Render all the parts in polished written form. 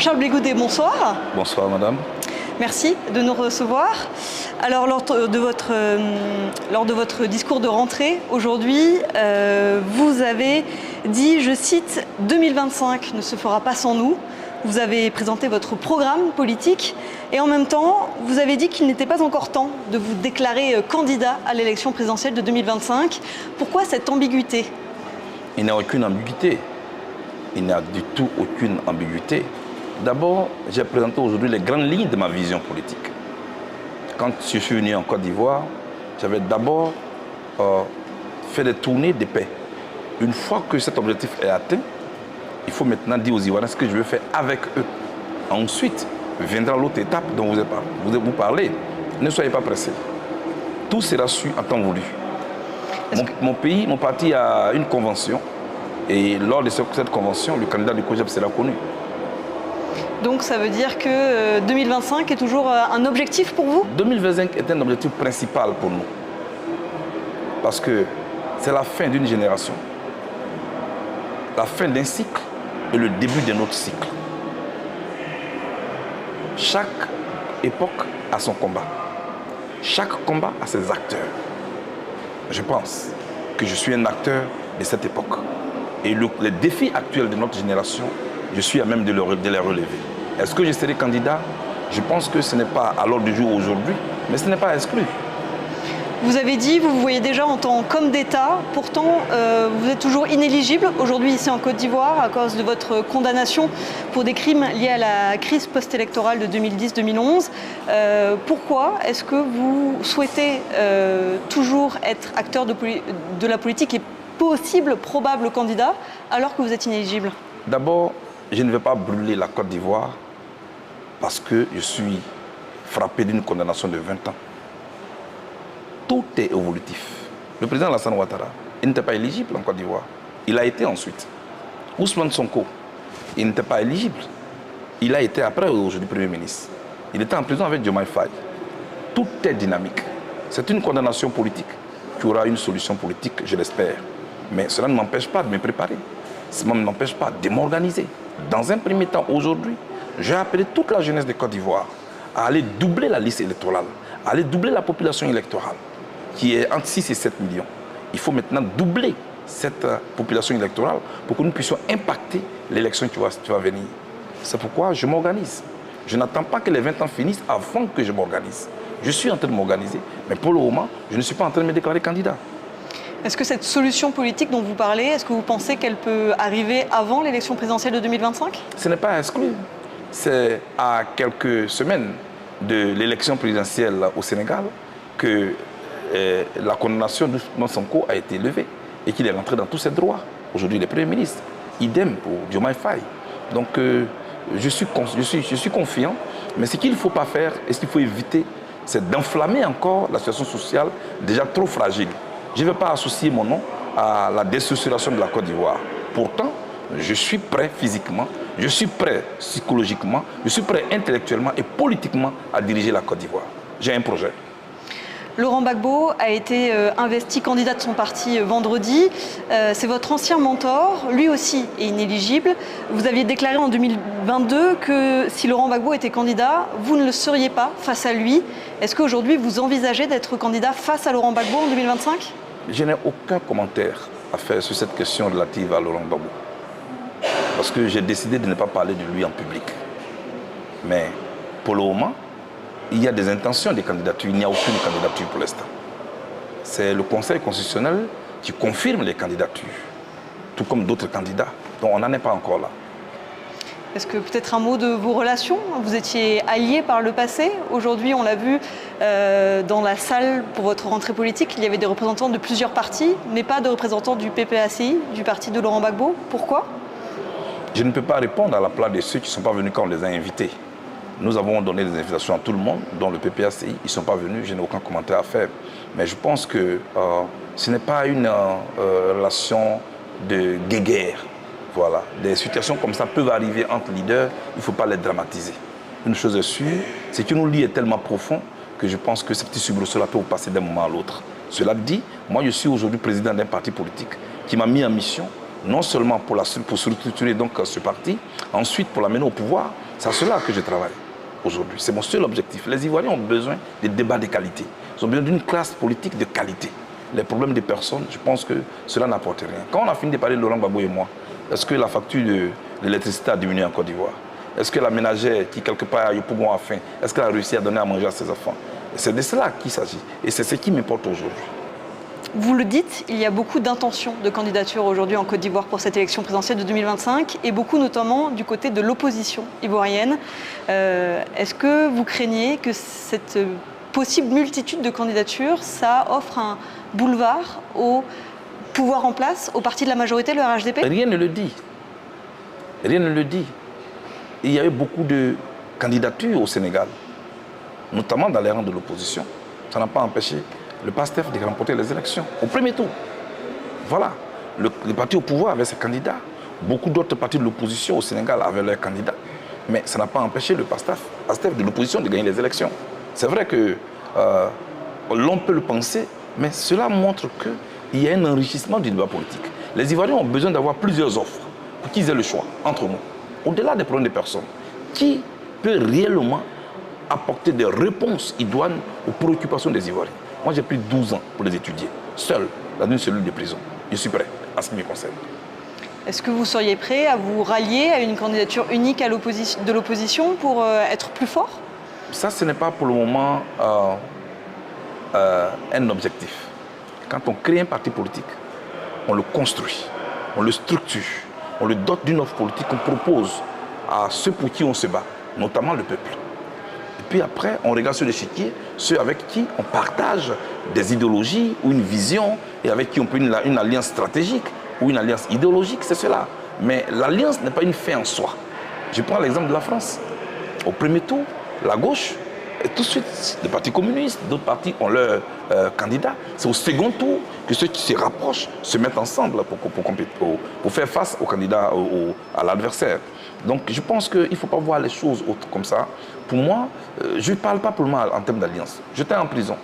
Charles Blé Goudé, bonsoir. Bonsoir madame. Merci de nous recevoir. Alors lors de votre discours de rentrée aujourd'hui, vous avez dit, je cite, « 2025 ne se fera pas sans nous ». Vous avez présenté votre programme politique et en même temps, vous avez dit qu'il n'était pas encore temps de vous déclarer candidat à l'élection présidentielle de 2025. Pourquoi cette ambiguïté? Il n'y a aucune ambiguïté. Il n'y a du tout aucune ambiguïté. D'abord, j'ai présenté aujourd'hui les grandes lignes de ma vision politique. Quand je suis venu en Côte d'Ivoire, j'avais d'abord fait des tournées de paix. Une fois que cet objectif est atteint, il faut maintenant dire aux Ivoiriens ce que je veux faire avec eux. Ensuite, viendra l'autre étape dont vous parlez. Ne soyez pas pressés. Tout sera su en temps voulu. Mon parti a une convention. Et lors de cette convention, le candidat du COJEP sera connu. Donc ça veut dire que 2025 est toujours un objectif pour vous? 2025 est un objectif principal pour nous. Parce que c'est la fin d'une génération, la fin d'un cycle et le début d'un autre cycle. Chaque époque a son combat. Chaque combat a ses acteurs. Je pense que je suis un acteur de cette époque. Et les défis actuels de notre génération, je suis à même de les relever. Est-ce que je serai candidat? Je pense que ce n'est pas à l'ordre du jour aujourd'hui, mais ce n'est pas exclu. Vous avez dit, vous vous voyez déjà en tant qu'homme d'État, pourtant vous êtes toujours inéligible aujourd'hui ici en Côte d'Ivoire à cause de votre condamnation pour des crimes liés à la crise post-électorale de 2010-2011. Pourquoi est-ce que vous souhaitez toujours être acteur de la politique et possible, probable candidat alors que vous êtes inéligible? D'abord, je ne vais pas brûler la Côte d'Ivoire parce que je suis frappé d'une condamnation de 20 ans. Tout est évolutif. Le président Alassane Ouattara, il n'était pas éligible en Côte d'Ivoire. Il a été ensuite. Ousmane Sonko, il n'était pas éligible. Il a été après aujourd'hui Premier ministre. Il était en prison avec Diomaye Faye. Tout est dynamique. C'est une condamnation politique qui aura une solution politique, je l'espère. Mais cela ne m'empêche pas de me préparer. Cela ne m'empêche pas de m'organiser. Dans un premier temps, aujourd'hui, j'ai appelé toute la jeunesse de Côte d'Ivoire à aller doubler la liste électorale, à aller doubler la population électorale, qui est entre 6 et 7 millions. Il faut maintenant doubler cette population électorale pour que nous puissions impacter l'élection qui va venir. C'est pourquoi je m'organise. Je n'attends pas que les 20 ans finissent avant que je m'organise. Je suis en train de m'organiser, mais pour le moment, je ne suis pas en train de me déclarer candidat. Est-ce que cette solution politique dont vous parlez, est-ce que vous pensez qu'elle peut arriver avant l'élection présidentielle de 2025? Ce n'est pas exclu. C'est à quelques semaines de l'élection présidentielle au Sénégal que la condamnation d'Ousmane Sonko a été levée et qu'il est rentré dans tous ses droits. Aujourd'hui, il est Premier ministre. Idem pour Diomaye Faye. Donc, je suis confiant. Mais ce qu'il ne faut pas faire et ce qu'il faut éviter, c'est d'enflammer encore la situation sociale déjà trop fragile. Je ne vais pas associer mon nom à la déstructuration de la Côte d'Ivoire. Pourtant, je suis prêt physiquement, je suis prêt psychologiquement, je suis prêt intellectuellement et politiquement à diriger la Côte d'Ivoire. J'ai un projet. Laurent Gbagbo a été investi candidat de son parti vendredi. C'est votre ancien mentor, lui aussi est inéligible. Vous aviez déclaré en 2022 que si Laurent Gbagbo était candidat, vous ne le seriez pas face à lui. Est-ce qu'aujourd'hui vous envisagez d'être candidat face à Laurent Gbagbo en 2025? Je n'ai aucun commentaire à faire sur cette question relative à Laurent Gbagbo. Parce que j'ai décidé de ne pas parler de lui en public. Mais pour le moment, il y a des intentions de candidature. Il n'y a aucune candidature pour l'instant. C'est le Conseil constitutionnel qui confirme les candidatures, tout comme d'autres candidats. Donc on n'en est pas encore là. Est-ce que peut-être un mot de vos relations? Vous étiez alliés par le passé. Aujourd'hui, on l'a vu dans la salle pour votre rentrée politique, il y avait des représentants de plusieurs partis, mais pas de représentants du PPACI, du parti de Laurent Gbagbo. Pourquoi? Je ne peux pas répondre à la place de ceux qui ne sont pas venus quand on les a invités. Nous avons donné des invitations à tout le monde, dont le PPACI. Ils ne sont pas venus, je n'ai aucun commentaire à faire. Mais je pense que ce n'est pas une relation de guéguerre. Voilà. Des situations comme ça peuvent arriver entre leaders, il ne faut pas les dramatiser. Une chose est sûre, c'est que nous lie est tellement profond que je pense que ces petits soubresauts-là peuvent passer d'un moment à l'autre. Cela dit, moi je suis aujourd'hui président d'un parti politique qui m'a mis en mission, non seulement pour structurer donc ce parti, ensuite pour l'amener au pouvoir, C'est à cela que je travaille aujourd'hui. C'est mon seul objectif. Les Ivoiriens ont besoin de débats de qualité. Ils ont besoin d'une classe politique de qualité. Les problèmes des personnes, je pense que cela n'apporte rien. Quand on a fini de parler de Laurent Gbagbo et moi, est-ce que la facture de l'électricité a diminué en Côte d'Ivoire? Est-ce que la ménagère qui, quelque part, a eu pour a faim, est-ce qu'elle a réussi à donner à manger à ses enfants? C'est de cela qu'il s'agit. Et c'est ce qui m'importe aujourd'hui. Vous le dites, il y a beaucoup d'intentions de candidature aujourd'hui en Côte d'Ivoire pour cette élection présidentielle de 2025 et beaucoup notamment du côté de l'opposition ivoirienne. Est-ce que vous craignez que cette possible multitude de candidatures, ça offre un boulevard au pouvoir en place, au parti de la majorité, le RHDP? Rien ne le dit. Rien ne le dit. Il y a eu beaucoup de candidatures au Sénégal, notamment dans les rangs de l'opposition. Ça n'a pas empêché le PASTEF de remporter les élections au premier tour. Voilà. Le parti au pouvoir avait ses candidats. Beaucoup d'autres partis de l'opposition au Sénégal avaient leurs candidats. Mais ça n'a pas empêché le PASTEF de l'opposition de gagner les élections. C'est vrai que l'on peut le penser, mais cela montre qu'il y a un enrichissement du débat politique. Les Ivoiriens ont besoin d'avoir plusieurs offres pour qu'ils aient le choix entre nous. Au-delà des problèmes des personnes, qui peut réellement apporter des réponses idoines aux préoccupations des Ivoiriens? Moi, j'ai pris 12 ans pour les étudier, seul, dans une cellule de prison. Je suis prêt, à ce qui me concerne. Est-ce que vous seriez prêt à vous rallier à une candidature unique de l'opposition pour être plus fort? Ça, ce n'est pas pour le moment un objectif. Quand on crée un parti politique, on le construit, on le structure, on le dote d'une offre politique qu'on propose à ceux pour qui on se bat, notamment le peuple. Et puis après, on regarde sur l'échiquier ceux avec qui on partage des idéologies ou une vision et avec qui on peut une alliance stratégique ou une alliance idéologique, c'est cela. Mais l'alliance n'est pas une fin en soi. Je prends l'exemple de la France. Au premier tour, la gauche, et tout de suite, les partis communistes, d'autres partis ont leurs candidats. C'est au second tour que ceux qui se rapprochent se mettent ensemble pour faire face au candidat, à l'adversaire. Donc je pense qu'il ne faut pas voir les choses autres comme ça. Pour moi, je ne parle pas pour le moment en termes d'alliance. J'étais en prison,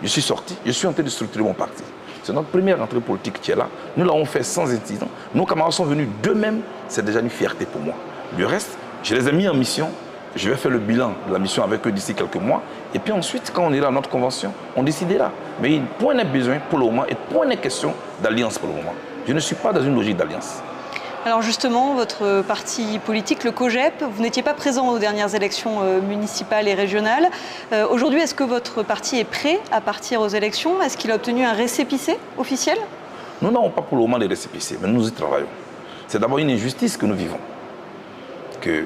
je suis sorti, je suis en train de structurer mon parti. C'est notre première rentrée politique qui est là. Nous l'avons fait sans incident. Nos camarades sont venus d'eux-mêmes. C'est déjà une fierté pour moi. Le reste, je les ai mis en mission. Je vais faire le bilan de la mission avec eux d'ici quelques mois. Et puis ensuite, quand on ira à notre convention, on décidera. Mais point n'est besoin pour le moment et point n'est question d'alliance pour le moment. Je ne suis pas dans une logique d'alliance. Alors justement, votre parti politique, le COJEP, vous n'étiez pas présent aux dernières élections municipales et régionales. Aujourd'hui, est-ce que votre parti est prêt à partir aux élections? Est-ce qu'il a obtenu un récépissé officiel? Nous n'avons pas pour le moment de récépissé, mais nous y travaillons. C'est d'abord une injustice que nous vivons. Que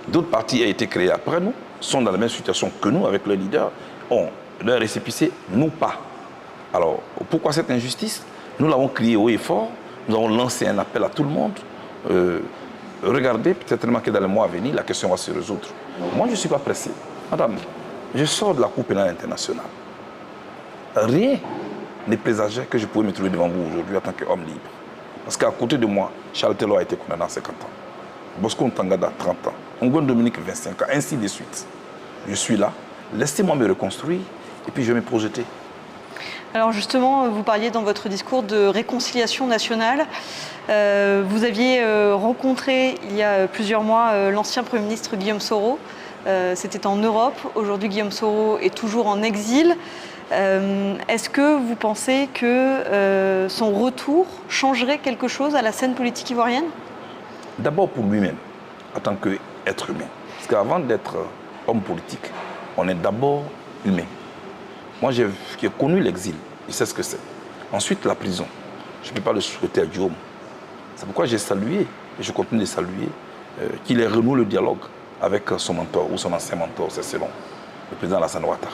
d'autres partis aient été créés après nous, sont dans la même situation que nous avec leurs leaders, ont leur récépissé, nous pas. Alors, pourquoi cette injustice? Nous l'avons crié haut et fort, nous avons lancé un appel à tout le monde. Regardez, peut-être que dans les mois à venir, la question va se résoudre. Moi, je ne suis pas pressé. Madame, je sors de la Cour pénale internationale. Rien ne présageait que je pouvais me trouver devant vous aujourd'hui en tant qu'homme libre. Parce qu'à côté de moi, Charles Taylor a été condamné à 50 ans. Bosco Ntaganda, 30 ans. Ongon Dominique, 25 ans, ainsi de suite. Je suis là. Laissez-moi me reconstruire et puis je vais me projeter. Alors justement, vous parliez dans votre discours de réconciliation nationale. Vous aviez rencontré il y a plusieurs mois l'ancien Premier ministre Guillaume Soro. C'était en Europe. Aujourd'hui, Guillaume Soro est toujours en exil. Est-ce que vous pensez que son retour changerait quelque chose à la scène politique ivoirienne? D'abord pour lui-même, en tant qu'être humain. Parce qu'avant d'être homme politique, on est d'abord humain. Moi, j'ai connu l'exil, je sais ce que c'est. Ensuite, la prison. Je ne peux pas le souhaiter à Guillaume. C'est pourquoi j'ai salué, et je continue de saluer, qu'il ait renoué le dialogue avec son mentor, ou son ancien mentor, c'est selon le président Alassane Ouattara.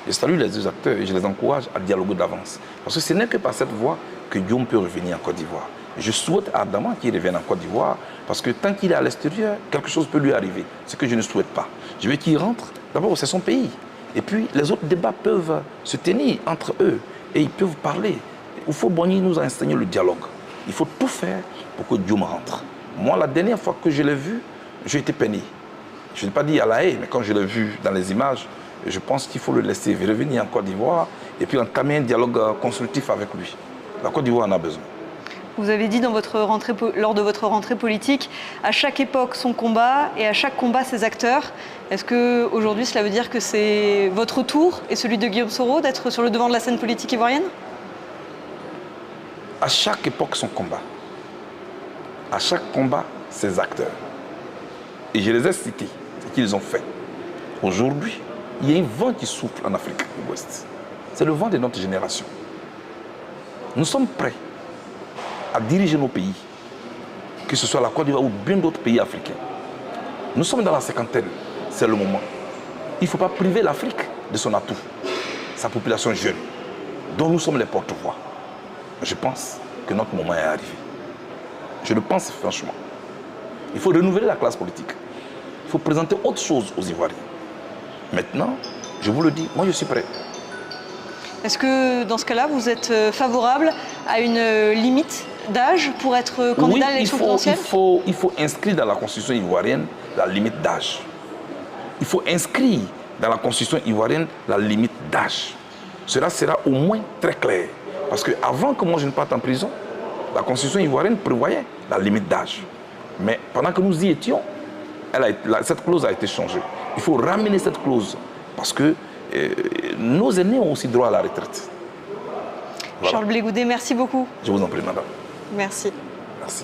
Je salue les deux acteurs et je les encourage à dialoguer d'avance. Parce que ce n'est que par cette voie que Guillaume peut revenir en Côte d'Ivoire. Je souhaite ardemment qu'il revienne en Côte d'Ivoire, parce que tant qu'il est à l'extérieur, quelque chose peut lui arriver, ce que je ne souhaite pas. Je veux qu'il rentre, d'abord c'est son pays. Et puis les autres débats peuvent se tenir entre eux et ils peuvent parler. Houphouët-Boigny nous a enseigné le dialogue. Il faut tout faire pour que Guillaume rentre. Moi, la dernière fois que je l'ai vu, j'ai été peiné. Je n'ai pas dit à la haie, mais quand je l'ai vu dans les images, je pense qu'il faut le laisser revenir en Côte d'Ivoire et puis entamer un dialogue constructif avec lui. La Côte d'Ivoire en a besoin. Vous avez dit lors de votre rentrée politique, à chaque époque son combat et à chaque combat ses acteurs. Est-ce qu'aujourd'hui cela veut dire que c'est votre tour et celui de Guillaume Soro d'être sur le devant de la scène politique ivoirienne? À chaque époque son combat. À chaque combat ses acteurs. Et je les ai cités, ce qu'ils ont fait. Aujourd'hui, il y a un vent qui souffle en Afrique de l'Ouest. C'est le vent de notre génération. Nous sommes prêts à diriger nos pays, que ce soit la Côte d'Ivoire ou bien d'autres pays africains. Nous sommes dans la cinquantaine, c'est le moment. Il ne faut pas priver l'Afrique de son atout, sa population jeune, dont nous sommes les porte-voix. Je pense que notre moment est arrivé. Je le pense franchement. Il faut renouveler la classe politique. Il faut présenter autre chose aux Ivoiriens. Maintenant, je vous le dis, moi je suis prêt. Est-ce que dans ce cas-là, vous êtes favorable à une limite d'âge pour être candidat à l'élection présidentielle? Il faut inscrire dans la constitution ivoirienne la limite d'âge. Il faut inscrire dans la constitution ivoirienne la limite d'âge. Cela sera au moins très clair. Parce qu'avant que moi je ne parte en prison, la constitution ivoirienne prévoyait la limite d'âge. Mais pendant que nous y étions, cette clause a été changée. Il faut ramener cette clause parce que nos aînés ont aussi droit à la retraite. Voilà. Charles Blé Goudet, merci beaucoup. Je vous en prie, madame. Merci. Merci.